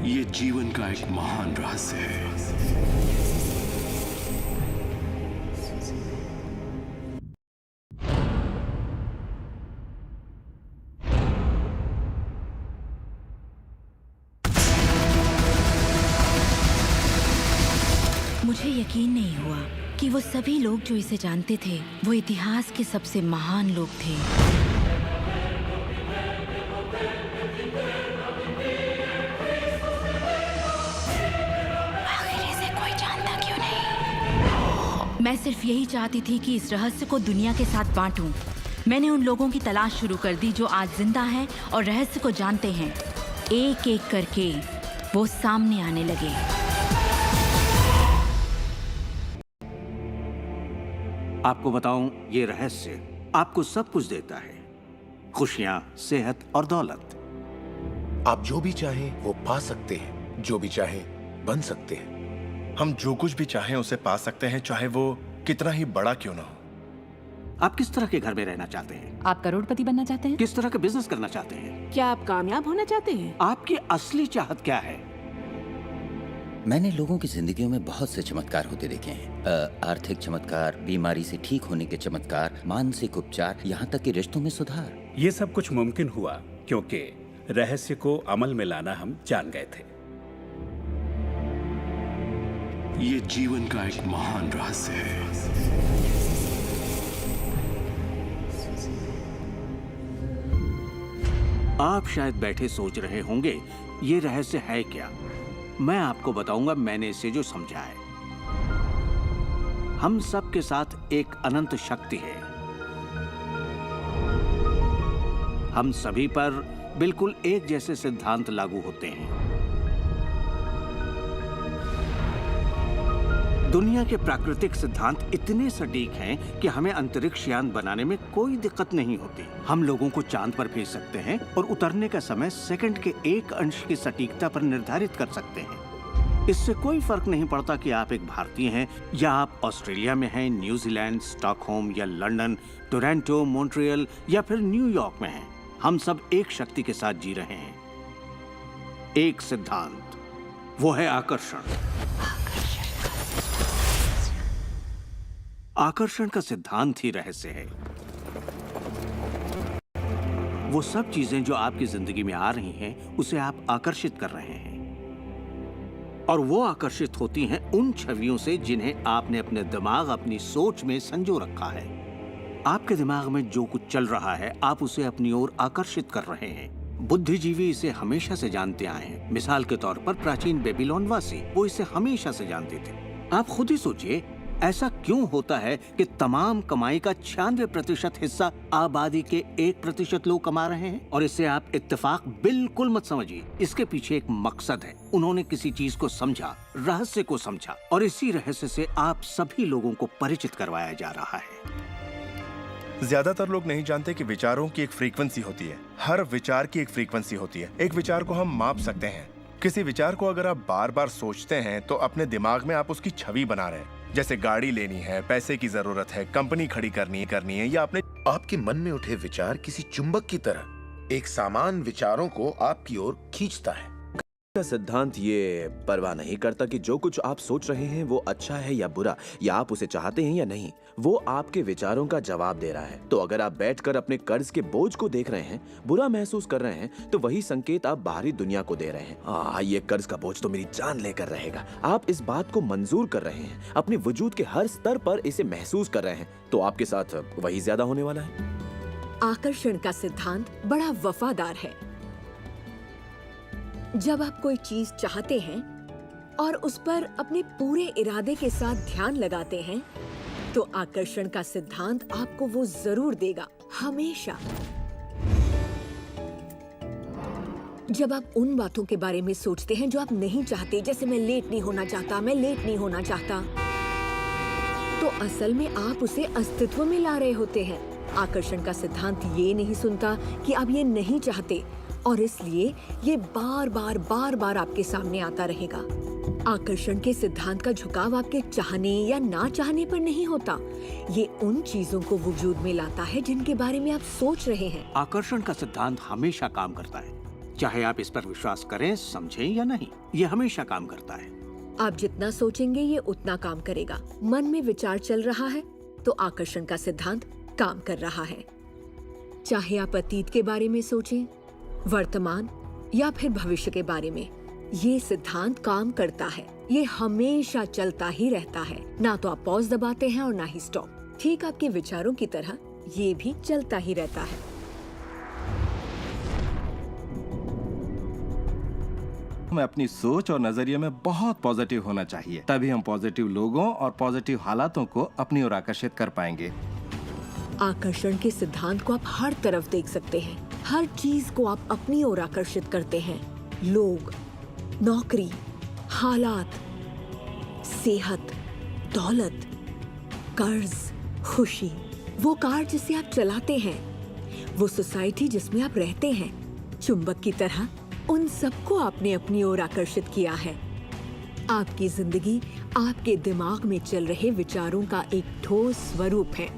ये जीवन का एक महान रहस्य है। मुझे यकीन नहीं हुआ कि वो सभी लोग जो इसे जानते थे वो इतिहास के सबसे महान लोग थे। आखिर इसे कोई जानता क्यों नहीं? मैं सिर्फ यही चाहती थी कि इस रहस्य को दुनिया के साथ बांटूं। मैंने उन लोगों की तलाश शुरू कर दी जो आज जिंदा हैं और रहस्य को जानते हैं। एक एक करके वो सामने आने लगे। आपको बताऊं, ये रहस्य आपको सब कुछ देता है, खुशियां, सेहत और दौलत। आप जो भी चाहें वो पा सकते हैं, जो भी चाहें बन सकते हैं। हम जो कुछ भी चाहें उसे पा सकते हैं, चाहे वो कितना ही बड़ा क्यों ना हो। आप किस तरह के घर में रहना चाहते हैं? आप करोड़पति बनना चाहते हैं? किस तरह का बिजनेस करना चाहते हैं? क्या आप कामयाब होना चाहते हैं? आपकी असली चाहत क्या है? मैंने लोगों की जिंदगियों में बहुत से चमत्कार होते देखे हैं। आर्थिक चमत्कार, बीमारी से ठीक होने के चमत्कार, मानसिक उपचार, यहाँ तक कि रिश्तों में सुधार। ये सब कुछ मुमकिन हुआ क्योंकि रहस्य को अमल में लाना हम जान गए थे। ये जीवन का एक महान रहस्य है। आप शायद बैठे सोच रहे होंगे, ये रहस्य है क्या? मैं आपको बताऊंगा मैंने इसे जो समझा है। हम सब के साथ एक अनंत शक्ति है। हम सभी पर बिल्कुल एक जैसे सिद्धांत लागू होते हैं। दुनिया के प्राकृतिक सिद्धांत इतने सटीक हैं कि हमें अंतरिक्ष यान बनाने में कोई दिक्कत नहीं होती। हम लोगों को चांद पर भेज सकते हैं और उतरने का समय सेकंड के 1 अंश की सटीकता पर निर्धारित कर सकते हैं। इससे कोई फर्क नहीं पड़ता कि आप एक भारतीय हैं या आप ऑस्ट्रेलिया में हैं, न्यूजीलैंड, स्टॉकहोम या लंदन, टोरंटो, मॉन्ट्रियल या फिर न्यूयॉर्क में हैं। हम सब एक शक्ति के साथ जी रहे हैं, एक सिद्धांत, वो है आकर्षण। आकर्षण का सिद्धांत ही रहस्य है। वो सब चीजें जो आपकी जिंदगी में आ रही हैं, उसे आप आकर्षित कर रहे हैं, और वो आकर्षित होती हैं उन छवियों से जिन्हें आपने अपने दिमाग, अपनी सोच में संजो रखा है। आपके दिमाग में जो कुछ चल रहा है, आप उसे अपनी ओर आकर्षित कर रहे हैं। बुद्धिजीवी इसे हमेशा से जानते आए हैं। मिसाल के तौर पर प्राचीन बेबीलोन वासी, वो इसे हमेशा से जानते थे। आप खुद ही सोचिए, ऐसा क्यों होता है कि तमाम कमाई का 96% हिस्सा आबादी के 1% लोग कमा रहे हैं? और इसे आप इत्तेफाक बिल्कुल मत समझिए। इसके पीछे एक मकसद है। उन्होंने किसी चीज को समझा, रहस्य को समझा, और इसी रहस्य से आप सभी लोगों को परिचित करवाया जा रहा है। ज्यादातर लोग नहीं जानते कि विचारों की एक फ्रीक्वेंसी होती है। हर विचार की एक फ्रीक्वेंसी होती है। एक विचार को हम माप सकते हैं। किसी विचार को अगर आप बार बार सोचते हैं तो अपने दिमाग में आप उसकी छवि बना रहे हैं। जैसे गाड़ी लेनी है, पैसे की जरूरत है, कंपनी खड़ी करनी है या अपने आपके मन में उठे विचार किसी चुंबक की तरह एक सामान विचारों को आपकी ओर खींचता है। का सिद्धांत ये परवाह नहीं करता कि जो कुछ आप सोच रहे हैं वो अच्छा है या बुरा, या आप उसे चाहते हैं या नहीं। वो आपके विचारों का जवाब दे रहा है। तो अगर आप बैठकर अपने कर्ज के बोझ को देख रहे हैं, बुरा महसूस कर रहे हैं, तो वही संकेत आप बाहरी दुनिया को दे रहे हैं। ये कर्ज का बोझ तो मेरी जान लेकर रहेगा। आप इस बात को मंजूर कर रहे हैं, अपने वजूद के हर स्तर पर इसे महसूस कर रहे हैं, तो आपके साथ वही ज्यादा होने वाला है। आकर्षण का सिद्धांत बड़ा वफादार है। जब आप कोई चीज चाहते हैं और उस पर अपने पूरे इरादे के साथ ध्यान लगाते हैं, तो आकर्षण का सिद्धांत आपको वो जरूर देगा, हमेशा। जब आप उन बातों के बारे में सोचते हैं जो आप नहीं चाहते, जैसे मैं लेट नहीं होना चाहता, मैं लेट नहीं होना चाहता, तो असल में आप उसे अस्तित्व में ला रहे होते हैं। आकर्षण का सिद्धांत ये नहीं सुनता कि आप ये नहीं चाहते, और इसलिए ये बार बार आपके सामने आता रहेगा। आकर्षण के सिद्धांत का झुकाव आपके चाहने या ना चाहने पर नहीं होता। ये उन चीजों को वजूद में लाता है जिनके बारे में आप सोच रहे हैं। आकर्षण का सिद्धांत हमेशा काम करता है। चाहे आप इस पर विश्वास करें, समझें या नहीं, ये हमेशा काम करता है। आप जितना सोचेंगे ये उतना काम करेगा। मन में विचार चल रहा है तो आकर्षण का सिद्धांत काम कर रहा है। चाहे आप अतीत के बारे में सोचें, वर्तमान या फिर भविष्य के बारे में, ये सिद्धांत काम करता है। ये हमेशा चलता ही रहता है। ना तो आप पॉज दबाते हैं और ना ही स्टॉप। ठीक आपके विचारों की तरह ये भी चलता ही रहता है। हमें अपनी सोच और नजरिए में बहुत पॉजिटिव होना चाहिए, तभी हम पॉजिटिव लोगों और पॉजिटिव हालातों को अपनी ओर आकर्षित कर पाएंगे। आकर्षण के सिद्धांत को आप हर तरफ देख सकते हैं। हर चीज को आप अपनी ओर आकर्षित करते हैं। लोग, नौकरी, हालात, सेहत, दौलत, कर्ज, खुशी, वो कार जिसे आप चलाते हैं, वो सोसाइटी जिसमें आप रहते हैं, चुंबक की तरह उन सबको आपने अपनी ओर आकर्षित किया है। आपकी जिंदगी आपके दिमाग में चल रहे विचारों का एक ठोस स्वरूप है।